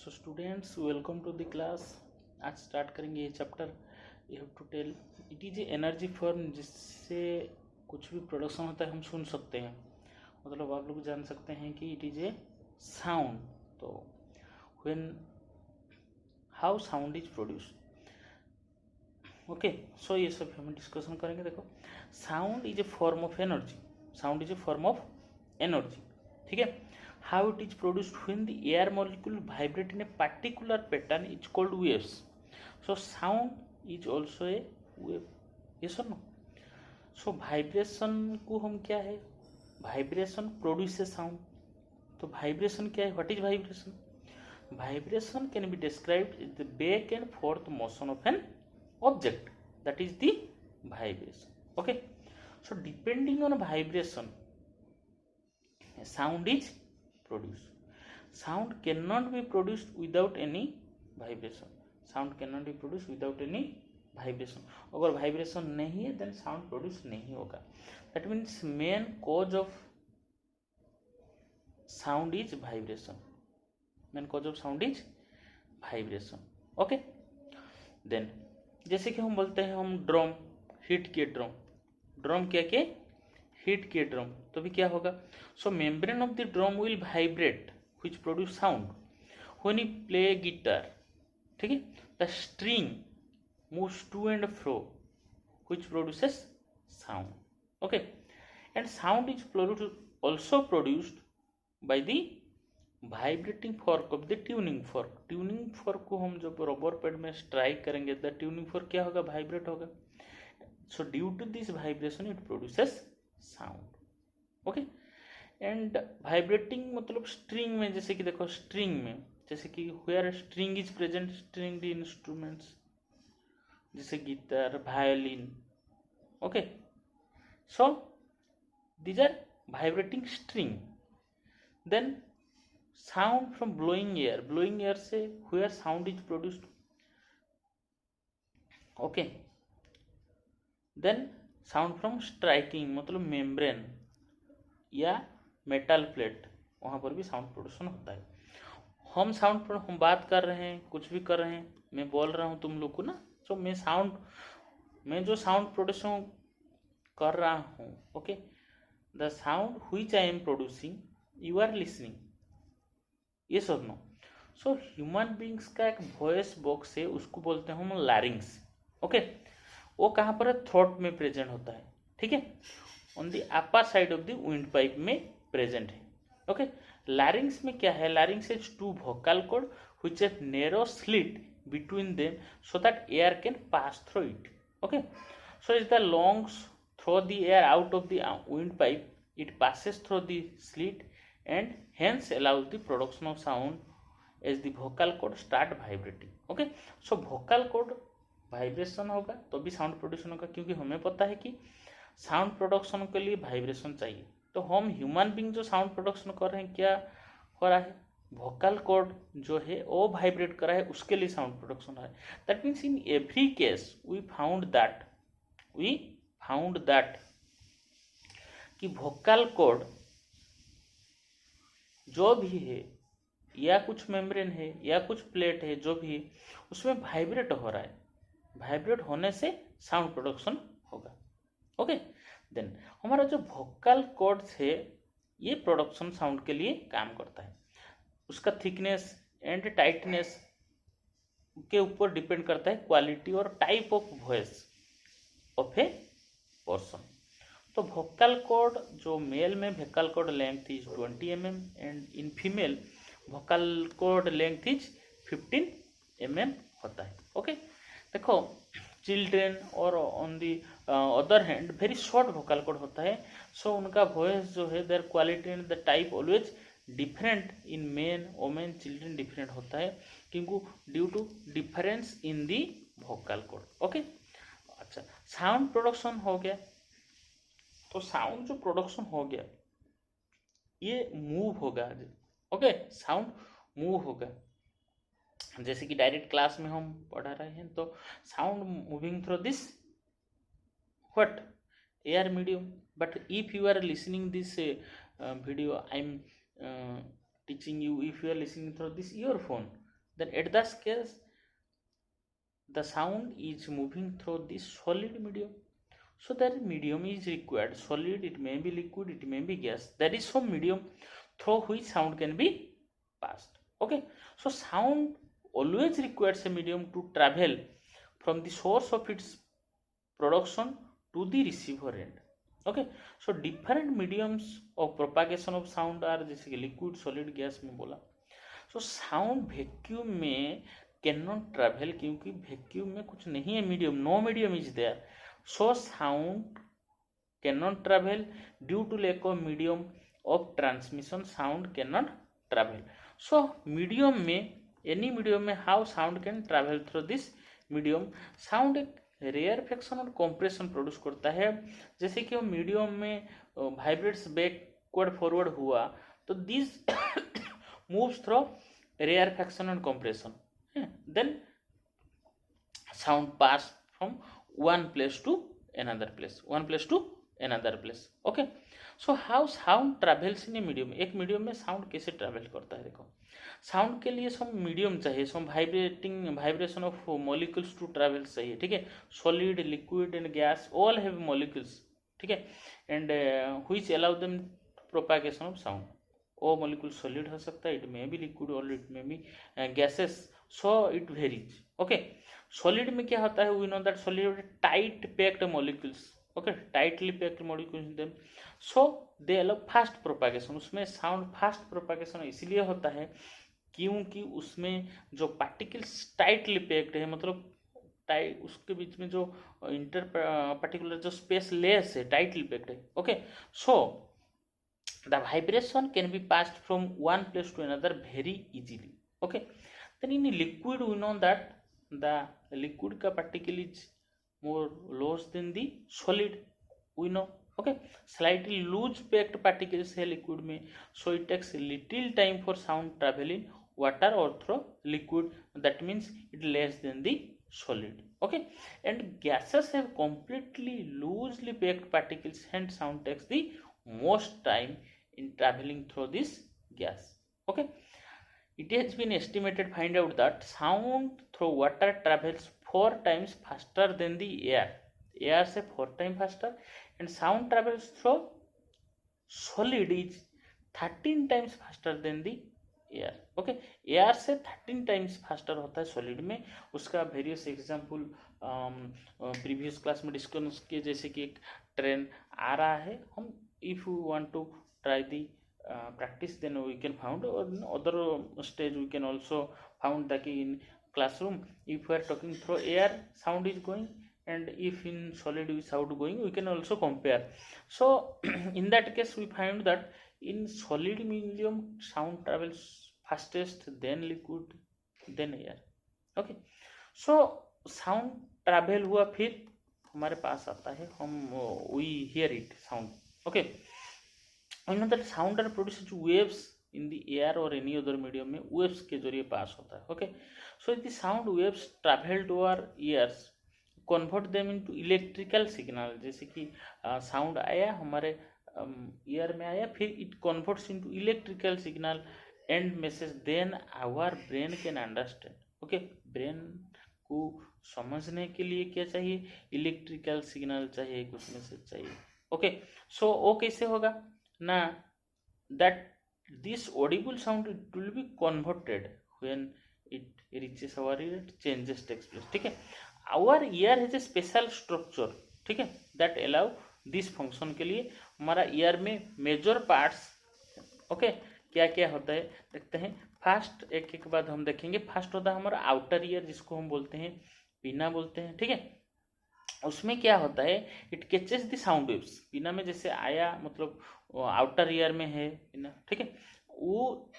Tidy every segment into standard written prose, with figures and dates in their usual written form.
So students welcome to the class. आज start करेंगे ये chapter. You have to tell it is a energy form जिससे कुछ भी प्रोडक्शन होता है हम सुन सकते हैं। मतलब आप लोग जान सकते हैं कि इट इज़ ए साउंड। तो when how sound is produce, okay. So ये सब हम डिस्कशन करेंगे। देखो, sound is a form of energy. Sound is a form of energy, ठीक है। How it is produced when the air molecule vibrate in a particular pattern is called waves. So sound is also a wave. Yes or no? So vibration को हम क्या है, vibration produces sound. तो vibration क्या है, what is vibration? Vibration can be described as the back and forth motion of an object, that is the vibration. Okay, so depending on vibration sound is produced. Sound cannot be produced without any vibration. Sound cannot be produced without any vibration. अगर vibration नहीं है then sound produce नहीं होगा. That means main cause of sound is vibration. Main cause of sound is vibration. Okay. Then जैसे कि हम बोलते हैं हम ड्रम हिट किए, ड्रम क्या के हिट किए ड्रम, तो भी क्या होगा। So membrane of the drum will vibrate which produce sound when you play guitar, ठीक है। The string moves to and fro which produces sound, okay. And sound is also produced by the vibrating fork of the tuning fork. Tuning fork को हम जब rubber pad में strike करेंगे the tuning fork क्या होगा, vibrate होगा। So due to this vibration it produces sound, okay. And vibrating मतलब string में, जैसे कि देखो स्ट्रिंग में, जैसे कि where string is present, string instruments जैसे guitar, violin, okay. So these are vibrating string. Then sound from blowing air, blowing air से where sound is produced, okay. Then sound from striking मतलब membrane या metal plate, वहाँ पर भी sound production होता है। हम साउंड, हम बात कर रहे हैं, कुछ भी कर रहे हैं, मैं बोल रहा हूँ तुम लोग को ना, सो मैं जो साउंड प्रोडक्शन कर रहा हूँ, okay, the sound which I am producing you are listening, ये सब नो। सो ह्यूमन बींग्स का एक वॉइस बॉक्स है, उसको बोलते हैं हम लैरिंग्स, ओके। वो कहाँ पर है, थ्रोट में प्रेजेंट होता है, ठीक है। On the upper side of the wind pipe में प्रेजेंट है, ओके। लैरिंग्स में क्या है, larynx is two vocal cord which have narrow slit between them so that air can pass through it, okay. So is the lungs throw the air out of the wind pipe, it passes through the slit and hence allows the production of sound as the vocal cord start vibrating, okay. so vocal cord vibration होगा तो भी sound production होगा, क्योंकि हमें पता है कि sound production के लिए वाइब्रेशन चाहिए। तो हम ह्यूमन बींग जो साउंड प्रोडक्शन कर रहे हैं, क्या हो रहा है, वोकल कॉर्ड जो है वो वाइब्रेट कर रहा है, उसके लिए साउंड प्रोडक्शन हो रहा है। That means in every case we found that कि वोकल कॉर्ड जो भी है या कुछ मेम्ब्रेन है या कुछ प्लेट है, जो भी है उसमें वाइब्रेट हो रहा है, वाइब्रेट होने से साउंड प्रोडक्शन होगा, ओके। देन हमारा जो वोकल कॉर्ड्स है ये प्रोडक्शन साउंड के लिए काम करता है। उसका थिकनेस एंड टाइटनेस के ऊपर डिपेंड करता है क्वालिटी और type of voice of a person. तो वोकल कॉर्ड जो मेल में vocal cord length is 20 mm and in female vocal cord length is 15 mm होता है, ओके। देखो चिल्ड्रेन और on the other hand very short vocal cord होता है, so उनका वॉइस जो है their quality and the type always different in men women children different होता है, क्योंकि due to difference in the vocal cord, okay. अच्छा, साउंड प्रोडक्शन हो गया। तो साउंड जो प्रोडक्शन हो गया ये मूव होगा, ओके। साउंड मूव होगा, जैसे कि डायरेक्ट क्लास में हम पढ़ा रहे हैं, तो sound moving through this what air medium. But if you are listening this video, I am teaching you, if you are listening through this earphone, then at the scale the sound is moving through this solid medium. So that medium is required, solid, it may be liquid, it may be gas, there is some medium through which sound can be passed. Okay, so sound always requires a medium to travel from the source of its production to the receiver end. Okay, so different mediums of propagation of sound are जैसे कि liquid, solid, gas में बोला. So sound vacuum में cannot travel क्योंकि vacuum में कुछ नहीं है medium, no medium is there. So sound cannot travel due to lack of medium of transmission. Sound cannot travel. So medium में, any medium में how sound can travel through this medium. Sound एक rare fraction और compression produce करता है. जैसे कि वो medium में वाइब्रेट्स बैकवर्ड फॉरवर्ड हुआ तो this moves through rarefaction and compression, then sound pass from one place to another place, one place to another place. Okay, so how sound travels in a medium. एक medium में sound कैसे travel करता है. देखो, sound के लिए some medium चाहिए, some vibration of molecules to travel चाहिए. ठीक है, solid, liquid and gas all have molecules. ठीक है, and which allow them propagation of sound. ओ मॉलिक्यूल सॉलिड हो सकता है, इट मे बी लिक्विड और it may be gases, so it varies. Okay, solid में क्या होता है, we know that solid tight packed molecules. Okay, tightly packed molecules them, so they allow fast propagation. उसमें sound fast propagation इसलिए होता है क्योंकि उसमें जो पार्टिकल्स टाइटली पैक्ड है, मतलब टाइट, उसके बीच में जो इंटर पार्टिकुलर जो स्पेस लेस है टाइटली पैक्ड है. Okay, so the vibration can be passed from one place to another very easily. Okay, then in liquid we know that the liquid का particle is more loose than the solid, we know. Okay, slightly loose packed particles है liquid में, so it takes little time for sound travel in water or through liquid, that means it less than the solid. Okay, and gases have completely loosely packed particles, hence sound takes the most time in traveling through this gas. Okay, it has been estimated, find out that sound through water travels 4 times faster than the air. Air से 4 times faster, and sound travels through solid is 13 times faster than the air. Okay, air से 13 times faster होता है solid में. उसका various example previous class में discuss किए, जैसे कि एक ट्रेन आ रहा है, हम if you want to try the practice, then we can found, or in other stage we can also found that in classroom if we are talking through air sound is going, and if in solid is sound going, we can also compare. So in that case we find that in solid medium sound travels fastest, then liquid, then air. Okay, so sound travel हुआ, फिर हमारे पास आता है, हम we hear it sound. Okay, I know that sound are produced waves in the air or any other medium में waves के जरिए पास होता है. Okay, so the sound waves travel to our ears, convert them into electrical signal. जैसे कि sound आया हमारे ear में आया, फिर it converts into electrical signal and message, then our brain can understand. Okay, brain को समझने के लिए क्या चाहिए, इलेक्ट्रिकल सिग्नल चाहिए, कुछ मैसेज चाहिए. ओके, सो वो कैसे होगा ना, that this audible sound it will be converted when it reaches our ear, it changes takes place. ठीक है, our ear has a special structure. ठीक है, that allow this function के लिए हमारा ear में major parts. ओके, क्या क्या होता है देखते हैं. फर्स्ट एक एक बाद हम देखेंगे. फर्स्ट होता है हमारा आउटर ईयर, जिसको हम बोलते हैं पीना बोलते हैं. ठीक है, उसमें क्या होता है, it catches the sound waves. पीना में जैसे आया, मतलब आउटर ईयर में है पीना. ठीक है, वो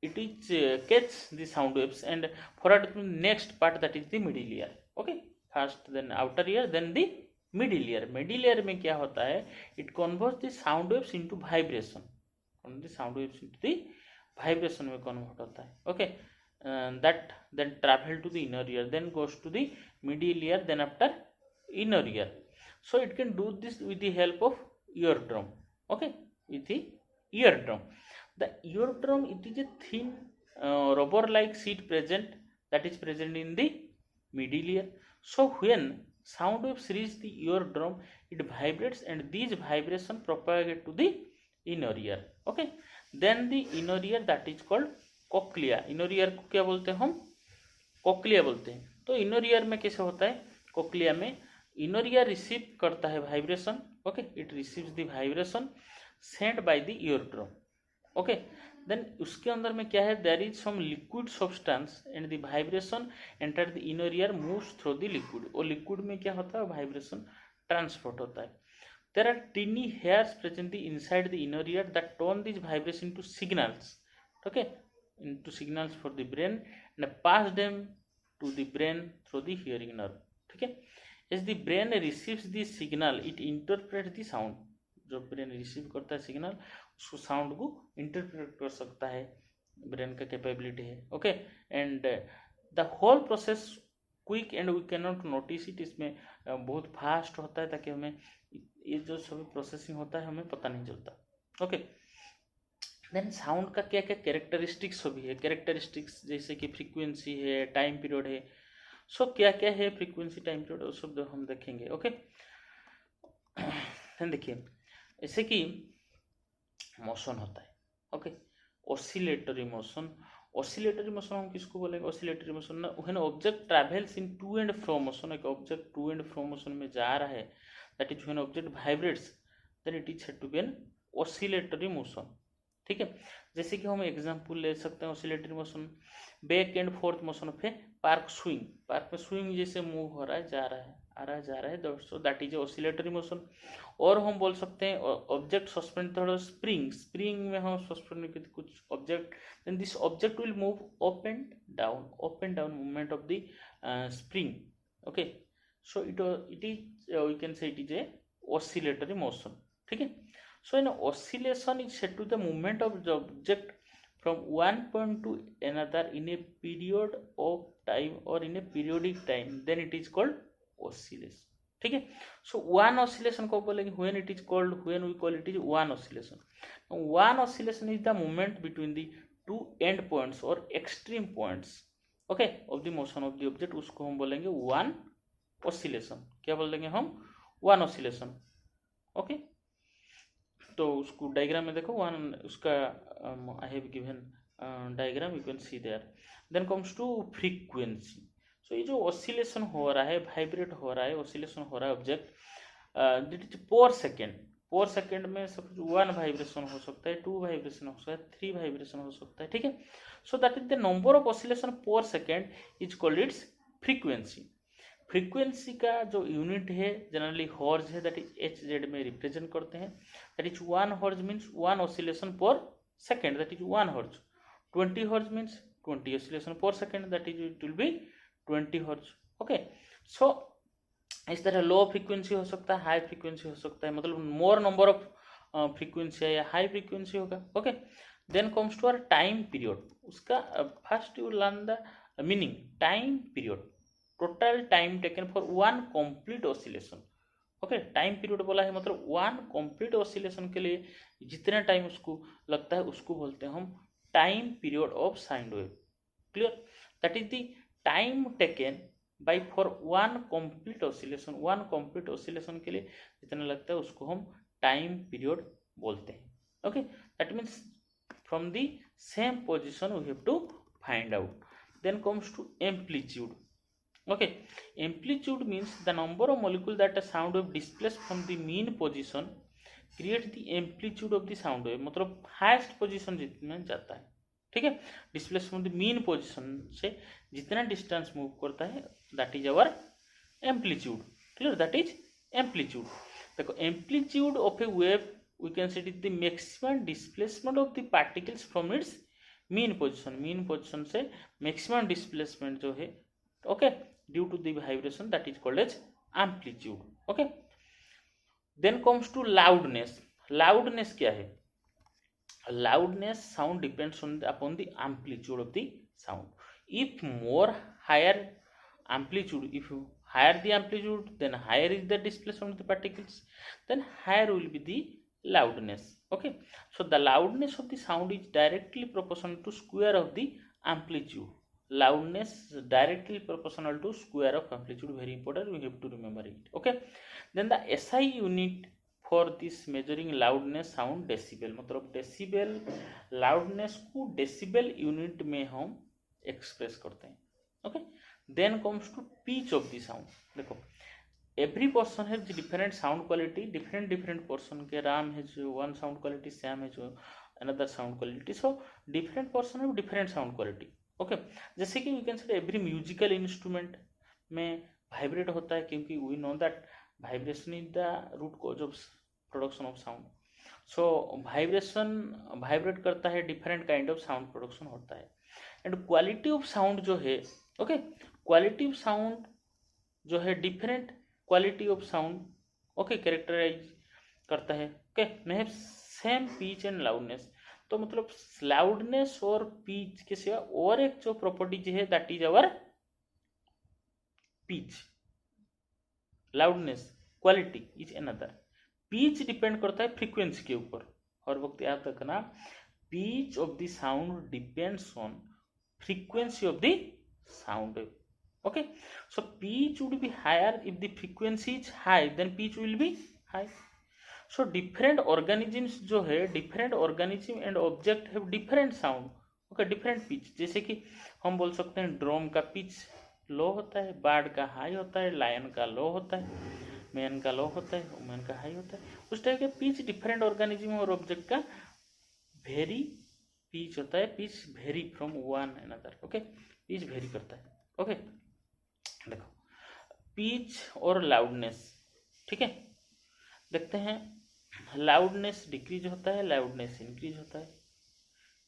it is catch the sound waves and forward next part, that is the middle ear. Okay, first then outer ear, then the middle ear. Middle ear में क्या होता है, it converts the sound waves into vibration. The sound waves into the vibration में convert होता है. Okay, that then travel to the inner ear, then goes to the middle ear, then after inner ear. So it can do this with the help of eardrum. Okay, with the eardrum. The eardrum, it is a thin rubber like sheet present, that is present in the middle ear. So when sound waves reach the eardrum, it vibrates and these vibration propagate to the inner ear. Okay, then the inner ear, that is called cochlea. inner ear को क्या बोलते हैं हम? Cochlea बोलते हैं. तो inner ear में कैसे होता है? कॉक्लिया में इनर ईयर रिसीव करता है vibration. Okay, it receives the vibration send by the ear drum. Okay, then उसके अंदर में क्या है? There is some liquid substance and the vibration enter the inner ear moves through the liquid. और liquid में क्या होता है? वाइब्रेशन ट्रांसपोर्ट होता है. There are tiny hairs present inside the inner ear that turn this vibration to signals. Okay, into signals for the brain and pass them to the brain through the hearing nerve. ठीक है, as the brain receives the signal it interprets the sound. जो brain receive करता है signal, उसको sound को interpret कर सकता है, ब्रेन का कैपेबिलिटी है. Okay, and the whole process quick and we can not notice it. इसमें बहुत फास्ट होता है ताकि हमें ये जो सभी प्रोसेसिंग होता है हमें पता नहीं चलता. ओके, देन साउंड का क्या क्या कैरेक्टरिस्टिक्स भी है. कैरेक्टरिस्टिक्स जैसे कि फ्रीक्वेंसी है, टाइम पीरियड है. सो क्या क्या है फ्रीक्वेंसी, टाइम पीरियड, वो सब हम देखेंगे. ओके, देन देखिए जैसे कि मोशन होता है. Okay, oscillatory motion. Oscillatory motion हम किसको बोलेंगे? Oscillatory motion when object travels in to and fro motion. एक object to and fro motion में जा रहा है, that is when object vibrates, then it is said to be an oscillatory motion. ठीक है, जैसे कि हम एग्जांपल ले सकते हैं oscillatory motion. Back and forth motion of a park swing. Park में स्विंग जैसे मूव हो रहा है, जा रहा है, आ रहा है, जा रहा है, दोस्तों, दैट इज ऑसिलेटरी मोशन. और हम बोल सकते हैं ऑब्जेक्ट सस्पेंड थोड़ा स्प्रिंग. स्प्रिंग में हम सस्पेंड करते कुछ object, then this object will move up and down. Up and down movement of the spring. Okay, so it is we can say it is a oscillatory motion. ठीक है, so an oscillation is said to the movement of the object from one point to another in a period of time or in a periodic time, then it is called oscillation. ठीक है, so one oscillation को बोलेंगे when it is called, when we call it is one oscillation. One oscillation is the movement between the two end points or extreme points, okay, of the motion of the object. उसको हम बोलेंगे one oscillation. क्या बोलेंगे हम? one oscillation. Okay, तो उसको diagram में देखो. वन उसका I have given diagram, you can see there. Then comes to frequency. So ये जो ऑसिलेशन हो रहा है, वाइब्रेट हो रहा है, ऑसिलेशन हो रहा है ऑब्जेक्ट, दैट इज पर सेकेंड. पर सेकेंड में सब वन वाइब्रेशन हो सकता है, टू वाइब्रेशन हो सकता है, थ्री वाइब्रेशन हो सकता है. ठीक है, so that is the number of oscillation per second is called its frequency. Frequency का जो यूनिट है जनरली हॉर्ज है, दैट इज एच जेड में रिप्रेजेंट करते हैं. That is one hertz means one oscillation per second, that is one hertz. 20 hertz means 20 oscillation per second, that is it will be 20 hertz. Okay, so इस तरह low frequency हो सकता है, high frequency हो सकता है, मतलब मोर नंबर ऑफ फ्रीक्वेंसी है या हाई फ्रीक्वेंसी होगा. Okay, then comes to our time period. उसका first you learn the meaning. Time period, total time taken for one complete oscillation. Okay, time period बोला है मतलब वन कंप्लीट ऑसिलेशन के लिए जितना टाइम उसको लगता है उसको बोलते हैं हम time period of sound wave. Clear? That is the time taken by for one complete oscillation. One complete oscillation के लिए जितना लगता है उसको हम टाइम पीरियड बोलते हैं. Okay, that means from the same position we have to find out. Then comes to amplitude. Okay, amplitude means the number of molecules that a sound wave displaced from the mean position create the amplitude of the sound wave. मतलब highest position जितने जाता है. ठीक है, displace from the mean position से जितना distance move करता है, that is our amplitude. Clear? That is amplitude. देखो, amplitude of a wave we can say it is the maximum displacement of the particles from its mean position. Mean position से maximum displacement जो है, okay, due to the vibration, that is called as amplitude. Okay, then comes to loudness. Loudness क्या है? Loudness, sound depends on upon the amplitude of the sound. If more higher amplitude, if higher the amplitude, then higher is the displacement of the particles, then higher will be the loudness. Okay, so the loudness of the sound is directly proportional to square of the amplitude. Loudness directly proportional to square of amplitude. Very important, we have to remember it. Okay, then the SI unit for this measuring loudness sound decibel. मतलब decibel loudness को decibel unit में हम express करते हैं. Okay, then comes to pitch of the sound. देखो every person has different sound quality. Different person के RAM has one sound quality, Sam has another sound quality. So different person have different sound quality. Okay जैसे कि you can say every musical instrument में vibrate होता है, क्योंकि we know that vibration is the root cause of production of sound. So vibration vibrate करता है, different kind of sound production होता है. एंड क्वालिटी ऑफ साउंड जो है, ओके क्वालिटी ऑफ साउंड जो है different quality of sound okay characterize करता है. Okay may have same pitch and loudness. तो मतलब लाउडनेस और पिच के सिवा और एक जो प्रॉपर्टी है that is our pitch. Loudness quality is another. Pitch depend करता है फ्रीक्वेंसी के ऊपर. हर वक्त याद रखना pitch of the sound depends on frequency of the sound. Okay so pitch would be higher if the frequency is high, then pitch will be high. So different organisms जो है, different organism and object have different sound. Okay different pitch. जैसे कि हम बोल सकते हैं drum का pitch लो होता है, बर्ड का हाई होता है, लायन का लो होता है, मैन का लो होता है, वुमेन का हाई होता है. उस टाइप के पिच डिफरेंट ऑर्गेनिज्म और ऑब्जेक्ट का वेरी पिच होता है. Pitch very from one another. Okay pitch very करता है. ओके देखो पिच और लाउडनेस. ठीक है देखते हैं लाउडनेस डिक्रीज होता है, लाउडनेस इंक्रीज होता है,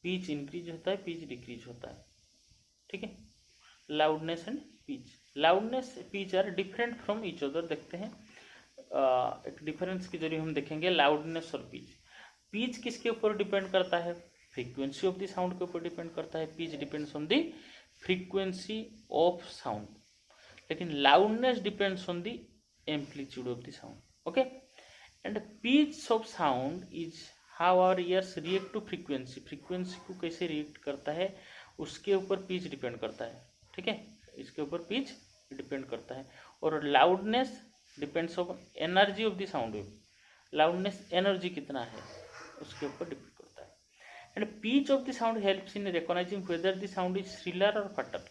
पिच इंक्रीज होता है, पिच डिक्रीज होता है. ठीक है loudness and pitch. Loudness pitch are different from each other. देखते हैं एक डिफरेंस के जरिए हम देखेंगे लाउडनेस और पिच. पिच किसके ऊपर डिपेंड करता है? फ्रीक्वेंसी ऑफ द साउंड के ऊपर डिपेंड करता है. Pitch depends on the frequency of sound. लेकिन loudness depends on the amplitude of the sound. Okay and pitch of sound is how our ears react to frequency. Frequency को कैसे react करता है उसके ऊपर पिच डिपेंड करता है. ठीक है इसके ऊपर पिच डिपेंड करता है. और loudness depends on energy of the sound wave. Loudness energy कितना है उसके ऊपर डिपेंड करता है. And pitch of the sound helps in recognizing whether the sound is shriller और फटर.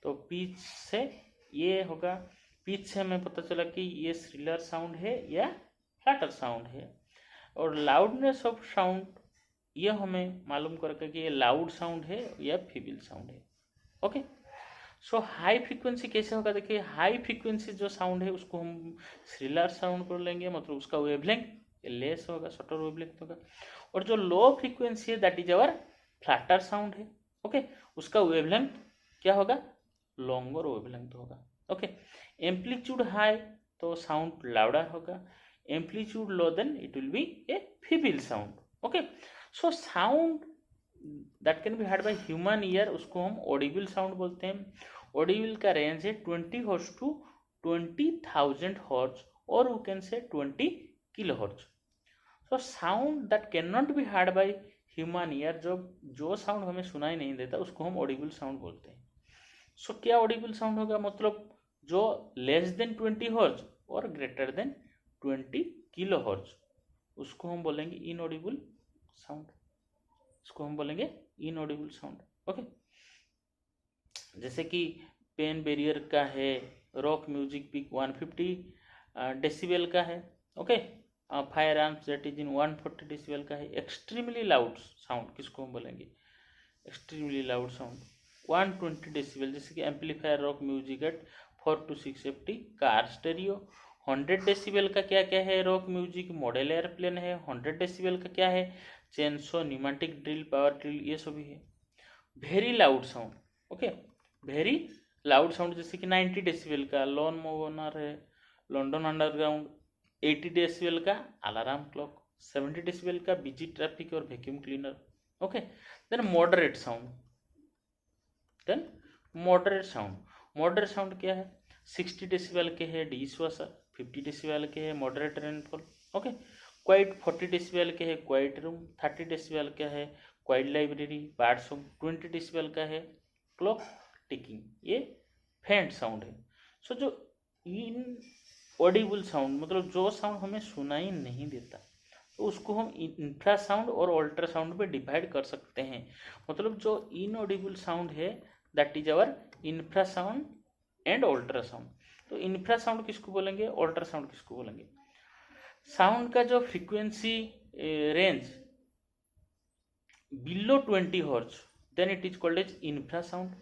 तो पिच से ये होगा, पिच से हमें पता चला कि ये श्रिलर साउंड है या फ्लैटर साउंड है. और लाउडनेस ऑफ साउंड ये हमें मालूम करके कि ये लाउड साउंड है या फीबल साउंड है. ओके सो हाई फ्रीक्वेंसी कैसे होगा? देखिए हाई फ्रीक्वेंसी जो साउंड है उसको हम श्रिलर साउंड कर लेंगे, मतलब उसका वेवलेंथ लेस होगा, शॉर्टर वेवलेंथ होगा. और जो लो फ्रीक्वेंसी है that is our flatter sound है. ओके उसका वेवलेंथ क्या होगा? लॉन्गर वेवलेंथ होगा. ओके एम्पलीट्यूड हाई तो साउंड लाउडर होगा, amplitude low then it will be a feeble sound. Okay so sound that can be heard by human ear उसको हम Audible sound बोलते हैं. ऑडिबल का रेंज है 20 हर्ट्ज टू 20,000 हर्ट्ज और we can say 20 kilo hertz. So sound that can not be heard by human ear, जो साउंड हमें सुनाई नहीं देता उसको हम ऑडिबल साउंड बोलते हैं. सो क्या ऑडिबल साउंड होगा? मतलब जो लेस देन 20 हर्ट्ज और ग्रेटर देन 20 किलो हर्ट्ज उसको हम बोलेंगे इनऑडिबल साउंड. इसको हम बोलेंगे इनऑडिबल साउंड. ओके जैसे कि पेन बैरियर का है, रॉक म्यूजिक पिक 150 डेसिबल का है. Okay fire arms that is in 140 decibel का है. एक्सट्रीमली लाउड साउंड किसको हम बोलेंगे? Extremely loud sound 120 decibel. जैसे कि amplifier rock music at 4 to 650. Car stereo 100 decibel का क्या क्या है? रॉक म्यूजिक मॉडल एयरप्लेन है. 100 डेसिबल का क्या है? Chainsaw, pneumatic drill, power drill ये सभी है. Very loud sound. Okay very loud sound जैसे कि 90 डेसिबल का लॉन मोवर है, लंदन अंडरग्राउंड. 80 डेसिबल का अलार्म क्लॉक, 70 डेसिबल का बिजी ट्रैफिक और vacuum cleaner. Okay then moderate sound. Then moderate sound, moderate sound क्या है? 60 डेसिबल के है डिश वॉशर, 50 डेसिबल के है moderate rainfall. Okay quite 40 decibel के है क्वाइट रूम, 30 डेसिबल का है quite library, bird song 20 decibel का है, क्लॉक टिकिंग ये फेंट साउंड है। सो जो इन ऑडिबल साउंड मतलब जो साउंड हमें सुनाई नहीं देता तो उसको हम इंफ्रासाउंड और अल्ट्रासाउंड पे डिवाइड कर सकते हैं। मतलब जो इनऑडिबल साउंड है that is our infrasound and ultrasound. तो इंफ्रासाउंड किसको बोलेंगे, अल्ट्रासाउंड किसको बोलेंगे? साउंड का जो frequency range below 20 hertz then it is called as infrasound.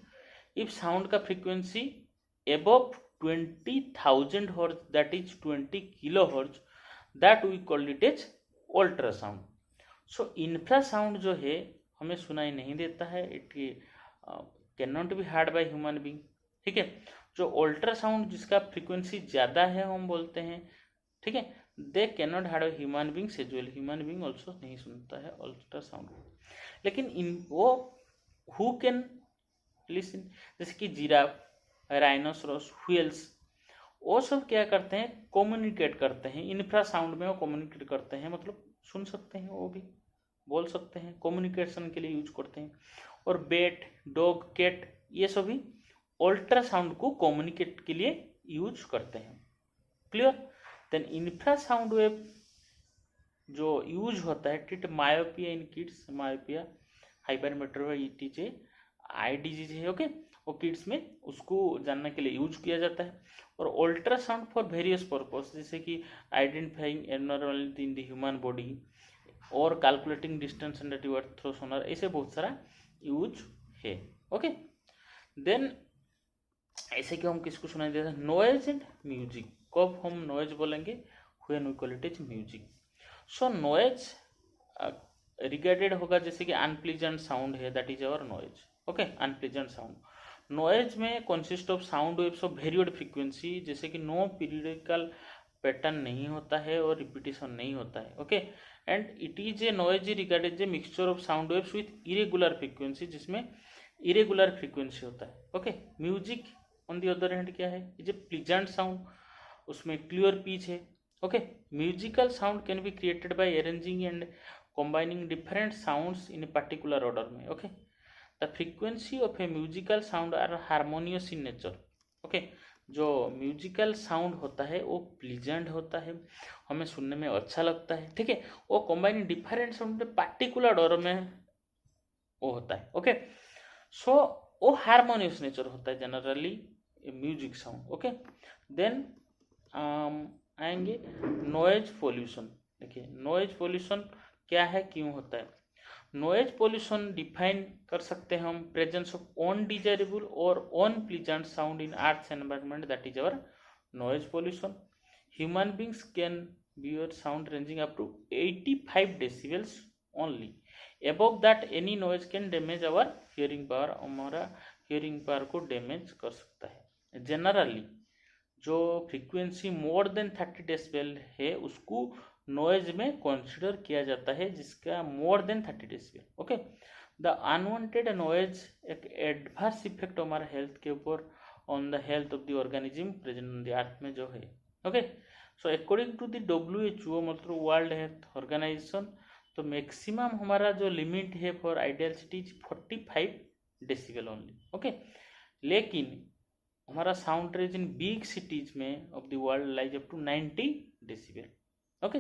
If sound का frequency above 20,000 hertz that is 20 kilo hertz that we called it as ultrasound. So infrasound जो है हमें सुनाई नहीं देता है, it can not be heard by human being, ठीक है। जो अल्ट्रासाउंड जिसका फ्रीक्वेंसी ज़्यादा है हम बोलते हैं, ठीक है, they can not heard by human beings as well, human being also नहीं सुनता है अल्ट्रासाउंड। लेकिन इन वो हु कैन लिसन, जैसे कि जिराफ, राइनोसोरस, व्हेल्स, वो सब क्या करते हैं, कम्युनिकेट करते हैं इंफ्रासाउंड में, वो कम्युनिकेट करते हैं मतलब सुन सकते हैं, वो भी बोल सकते हैं, कम्युनिकेशन के लिए यूज करते हैं। और बेट, डॉग, कैट ये सभी अल्ट्रासाउंड को कम्युनिकेट के लिए यूज करते हैं। क्लियर? देन इंफ्रासाउंड वेव जो यूज होता है ट्रीट मायोपिया इन kids, myopia hypermetropia eye disease है, ओके, वो किड्स में उसको जानने के लिए यूज किया जाता है। और अल्ट्रासाउंड फॉर वेरियस पर्पस जैसे कि identifying abnormality in the human body और calculating distance and rivers through sonar, ऐसे बहुत सारा यूज है, ओके। देन ऐसे कि हम किसको सुनाई देता है, नॉइज एंड म्यूजिक। कब हम नॉइज बोलेंगे, when we call it is music. So noise regarded होगा जैसे कि अनप्लीजेंट साउंड है that is our noise, okay, unpleasant sound. Noise में consist of sound waves of varied frequency, जैसे कि नो पीरियडिकल पैटर्न नहीं होता है और रिपीटिशन नहीं होता है, okay. And it is A noise regarded a mixture of sound waves with irregular frequency, जिसमें इरेगुलर फ्रीक्वेंसी होता है, okay. Music on the other hand क्या है, इज ए प्लीजेंट साउंड, उसमें क्लियर पिच है, okay. Musical sound can be created by arranging and combining different sounds in a particular order में, okay. The frequency of a musical sound are harmonious in nature, okay. जो musical sound होता है वो pleasant होता है, हमें सुनने में अच्छा लगता है, ठीक है। वो combining different sound particular order में वो होता है, ओके। सो वो हारमोनियस नेचर होता है generally music sound, okay. Then आएंगे नॉइज पोल्यूशन। देखिए नॉइज पोल्यूशन क्या है, क्यों होता है। नॉइज पोल्यूशन डिफाइन कर सकते हैं हम, प्रेजेंस ऑफ अनडिजायरेबल और unpleasant sound in earth environment that is our noise pollution. Human beings can bear sound ranging up to 85 decibels only, above that any noise can damage our hearing power, हमारा hearing power को damage कर सकता है। Generally जो frequency मोर than 30 decibel है उसको noise में consider किया जाता है, जिसका more than 30 decibel, okay. The unwanted noise एक एडवर्स इफेक्ट हमारा हेल्थ के ऊपर, on the health of the organism present on the earth में जो है, okay. So according to the WHO मतलब वर्ल्ड हेल्थ ऑर्गेनाइजेशन, तो मैक्सिमम हमारा जो लिमिट है for ideal cities 45 decibel only, okay. लेकिन हमारा sound range in big cities में of the world lies up to 90 decibel, okay.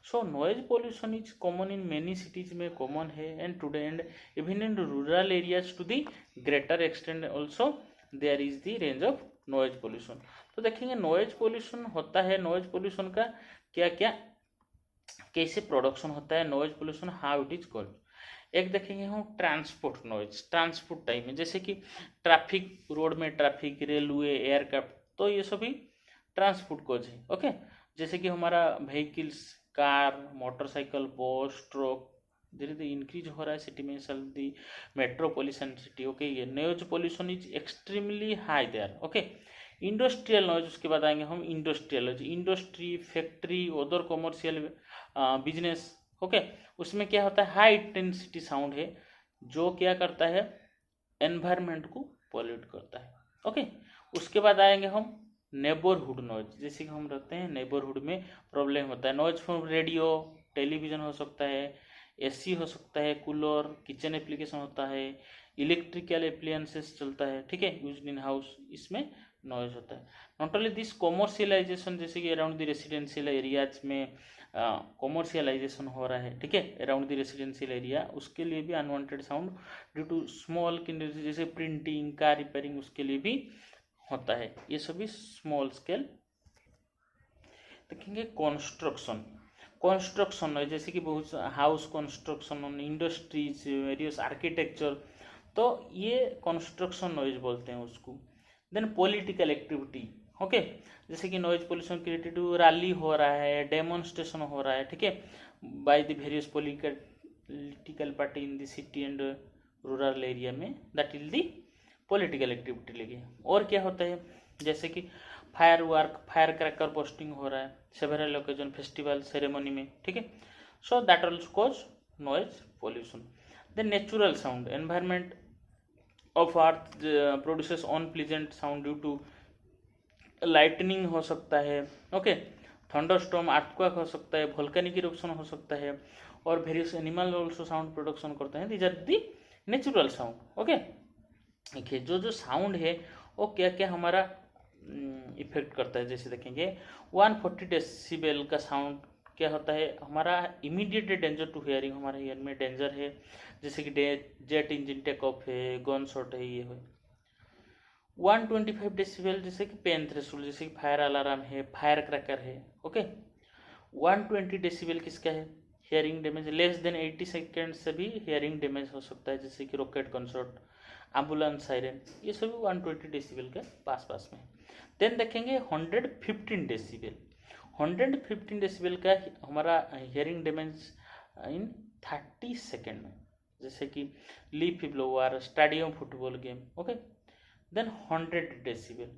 So noise pollution is common in many cities में common है and today and even in rural areas to the greater extent also there is the range of noise pollution. तो देखेंगे noise pollution होता है, noise pollution का क्या क्या कैसे प्रोडक्शन होता है, noise pollution how it is called. एक देखेंगे हम ट्रांसपोर्ट नॉइज, ट्रांसपोर्ट टाइम में जैसे कि ट्रैफिक, रोड में ट्रैफिक, रेलवे, एयरक्राफ्ट, तो ये सभी ट्रांसपोर्ट कॉज है, ओके। जैसे कि हमारा vehicles, car, motorcycle, bus, truck धीरे धीरे इंक्रीज हो रहा है सिटी में, जल्दी मेट्रोपॉलिटन सिटी, ओके। ये noise pollution is extremely high there, okay. Industrial noise, उसके बाद आएंगे हम industrial noise, industry, factory, other commercial business, okay. उसमें क्या होता है, हाई इंटेंसिटी साउंड है जो क्या करता है, एनवायरनमेंट को पॉल्यूट करता है, ओके। उसके बाद आएंगे हम नेबरहुड नॉइज, जैसे कि हम रहते हैं नेबरहुड में प्रॉब्लम होता है, नॉइज फ्रॉम रेडियो, टेलीविजन हो सकता है, एसी हो सकता है, कूलर, किचन एप्लीकेशन होता है, इलेक्ट्रिकल एप्लियंसेस चलता है, ठीक है, यूज्ड इन हाउस, इसमें नॉइज होता है। नॉट ओनली दिस, कॉमर्शियलाइजेशन, जैसे कि अराउंड द रेसिडेंशियल एरियाज में कॉमर्शियलाइजेशन हो रहा है, ठीक है, अराउंड द रेसिडेंशियल एरिया, उसके लिए भी unwanted sound due to small, जैसे प्रिंटिंग, कार रिपेयरिंग, उसके लिए भी होता है। ये सभी स्मॉल स्केल। देखेंगे कंस्ट्रक्शन है, जैसे कि बहुत house construction, industries, various architecture, तो ये कंस्ट्रक्शन नॉइज बोलते हैं उसको। देन पॉलिटिकल एक्टिविटी, ओके, जैसे कि नॉइज पोल्यूशन क्रिएटेड, रैली हो रहा है, डेमोन्स्ट्रेशन हो रहा है, ठीक है, by the various political party in the city and rural area में, that is the political activity लगी। और क्या होता है, जैसे कि फायर क्रैकर पोस्टिंग हो रहा है, सेवरल ओकेजन, फेस्टिवल, सेरेमनी में, ठीक है, so that also cause noise pollution. Then natural sound, environment of earth produces unpleasant sound due to lightning हो सकता है, ओके, थंडरस्टॉर्म, अर्थक्वेक हो सकता है, वोल्केनिक इरप्शन हो सकता है, और various animal also sound production करते हैं। These are the natural sound, okay. देखिए जो साउंड है वो क्या क्या हमारा इफेक्ट करता है, जैसे देखेंगे 140 डेसिबल का साउंड क्या होता है, हमारा इमीडिएट डेंजर टू हियरिंग, हमारे ईयर में डेंजर है, जैसे कि जेट इंजन टेक ऑफ है, गन शॉट है, ये है। 125 डेसिबल जैसे कि पेन थ्रेशोल्ड, जैसे कि फायर अलार्म है, फायर क्रैकर है, ओके। 120 डेसिबल किसका है, hearing damage, less than 80 second से भी हियरिंग डैमेज हो सकता है, जैसे कि रॉकेट गनशॉट, एम्बुलेंस साइरन, ये सभी 120 डेसिबल के पास में। देन देखेंगे 115 डेसिबल, 115 डेसिबल का हमारा हियरिंग डैमेज इन 30 सेकेंड में, जैसे कि leaf blower, stadium football game, okay. Then 100 decibel,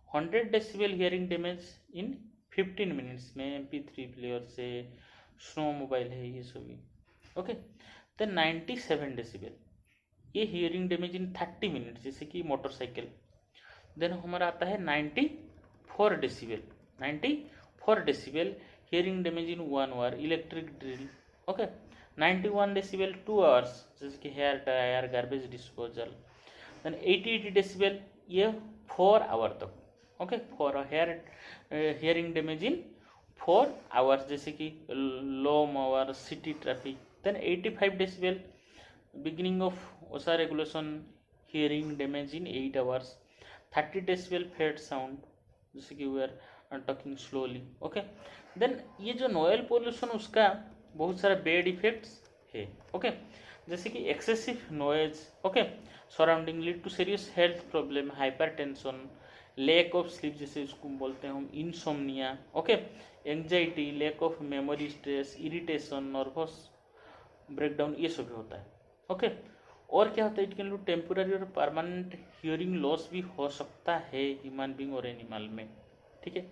100 decibel hearing damage in 15 minutes में, MP3 प्लेयर से, स्नो मोबाइल है, ये सभी, ओके। देन 97 डेसिबल, ये हियरिंग डैमेज इन 30 मिनट्स, जैसे कि मोटरसाइकिल। देन हमारा आता है 94 decibel, 94 decibel hearing damage in 1 hour, electric drill, okay. 91 decibel 2 hours, जैसे कि hair dryer, garbage disposal. Then 80 decibel ये 4 आवर तक, okay, for hearing damage in 4 hours, जैसे कि low hour, city traffic. Then 85 decibel beginning of OSHA regulation, hearing damage in 8 hours. 30 decibel fade sound, जैसे कि we are talking slowly, okay. Then ये जो noise pollution उसका बहुत सारा bad effects है, ओके, जैसे कि excessive noise, okay, surrounding lead to serious health problem, hypertension, lack of sleep, जैसे इसको बोलते हैं हम insomnia, okay, anxiety, lack of memory, stress, irritation, nervous breakdown, ये सब होता है, ओके। और क्या होता है, इट कैन लू टेम्पोररी और परमानेंट हियरिंग लॉस भी हो सकता है ह्यूमन बींग और एनिमल में, ठीक है।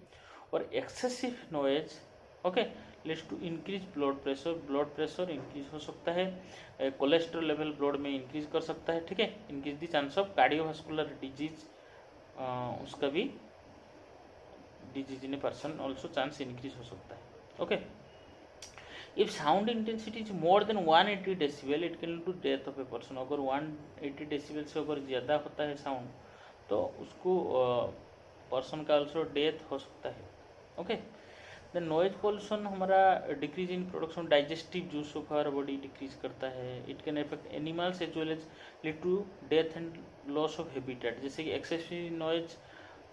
और excessive noise, okay, leads to increase blood pressure increase हो सकता है, कोलेस्ट्रॉल लेवल ब्लड में इंक्रीज कर सकता है, ठीक है, increase the chance of cardiovascular disease, उसका भी disease in a person also chance increase हो सकता है, okay. If sound intensity is more than 180 decibel, it can lead to death of a person. अगर 180 डेसिबल से अगर ज़्यादा होता है साउंड, तो उसको पर्सन का ऑल्सो डेथ हो सकता है, ओके। देन नॉइज पोल्यूशन हमारा decrease in production digestive juice of our body decrease करता है। It can affect animals as well as lead to death and loss of habitat, जैसे कि एक्सेसिव नॉइज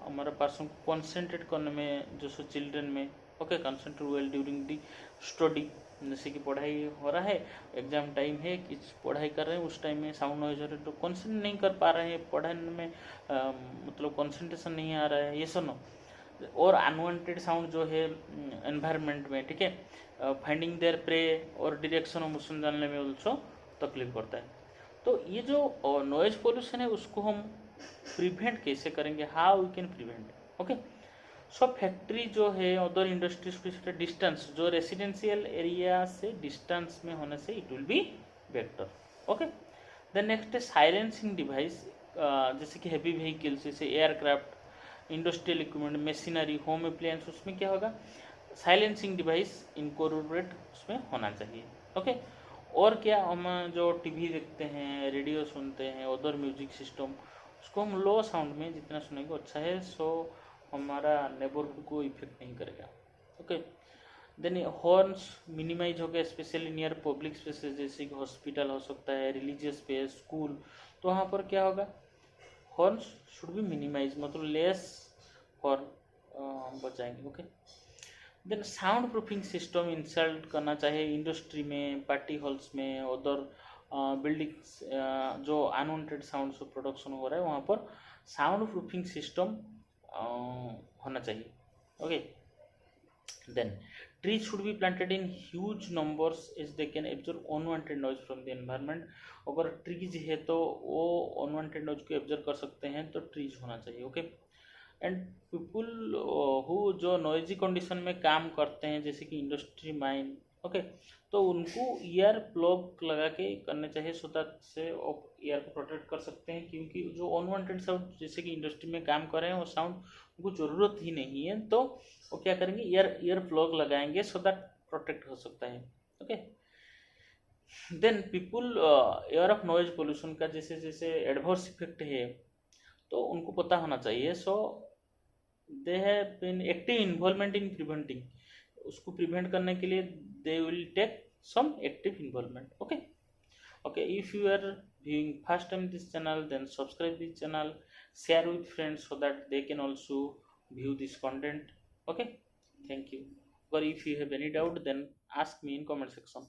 हमारा person को कॉन्सेंट्रेट करने में, जो सो चिल्ड्रन में, okay, concentrate well during the study, जैसे कि पढ़ाई हो रहा है, एग्जाम टाइम है, कि पढ़ाई कर रहे हैं, उस टाइम में साउंड नॉइज हो रहा है तो कॉन्सेंट्रेट नहीं कर पा रहे हैं पढ़ने में, मतलब कॉन्सेंट्रेशन नहीं आ रहा है, ये सुनो। और अनवांटेड साउंड जो है एनवायरनमेंट में, ठीक है, फाइंडिंग देयर प्रे और डायरेक्शन ऑफ मोशन जानने में ऑल्सो तकलीफ करता है। तो ये जो नॉइज पोल्यूशन है उसको हम प्रिवेंट कैसे करेंगे, how we can prevent, okay. So factory जो है, अदर इंडस्ट्रीज के डिस्टेंस, जो रेसिडेंशियल एरिया से डिस्टेंस में होने से it will be better, okay. Then next है साइलेंसिंग डिवाइस, जैसे कि हैवी व्हीकल्स, जैसे aircraft, industrial equipment, machinery, home appliance, उसमें क्या होगा, साइलेंसिंग डिवाइस इनकॉर्पोरेट उसमें होना चाहिए, ओके। और क्या, हम जो टीवी देखते हैं, रेडियो सुनते हैं, अदर म्यूजिक सिस्टम, उसको हम लो साउंड में जितना सुनेंगे अच्छा है, सो हमारा नेबरहुड को इफेक्ट नहीं करेगा। ओके, देन हॉर्न्स मिनिमाइज हो गया, स्पेशली नियर पब्लिक स्पेसेस, जैसे कि हॉस्पिटल हो सकता है, रिलीजियस स्पेस, स्कूल, तो वहाँ पर क्या होगा, हॉर्न्स शुड बी मिनिमाइज, मतलब लेस हॉर्न हम बचाएंगे। Okay, then sound proofing system install करना चाहिए इंडस्ट्री में, पार्टी हॉल्स में, अदर बिल्डिंग्स, जो अनवांटेड साउंड प्रोडक्शन हो रहा है वहाँ पर साउंड प्रूफिंग सिस्टम होना चाहिए। Okay, then trees should be planted in huge numbers as they can absorb unwanted noise from the environment। अगर ट्रीज है तो वो अनवांटेड नॉइज को एब्जॉर्ब कर सकते हैं, तो ट्रीज होना चाहिए। ओके, एंड पीपुल हु जो नॉइजी कंडीशन में काम करते हैं, जैसे कि इंडस्ट्री, माइन, ओके, तो उनको ईयर प्लग लगा के करने चाहिए, सो दैट से ईयर को प्रोटेक्ट कर सकते हैं, क्योंकि जो अनवांटेड साउंड, जैसे कि इंडस्ट्री में काम कर रहे हैं, वो साउंड उनको ज़रूरत ही नहीं है, तो वो क्या करेंगे, ईयर प्लग लगाएंगे, सो दैट प्रोटेक्ट हो सकता है। Okay, then people aware of noise pollution का जैसे जैसे एडवर्स इफेक्ट है, तो उनको पता होना चाहिए, so they have been active involvement in preventing, उसको प्रिवेंट करने के लिए they will take some active involvement। okay, if you are viewing first time this channel, then subscribe this channel, share with friends so that they can also view this content। okay, thank you। or if you have any doubt, then ask me in comment section।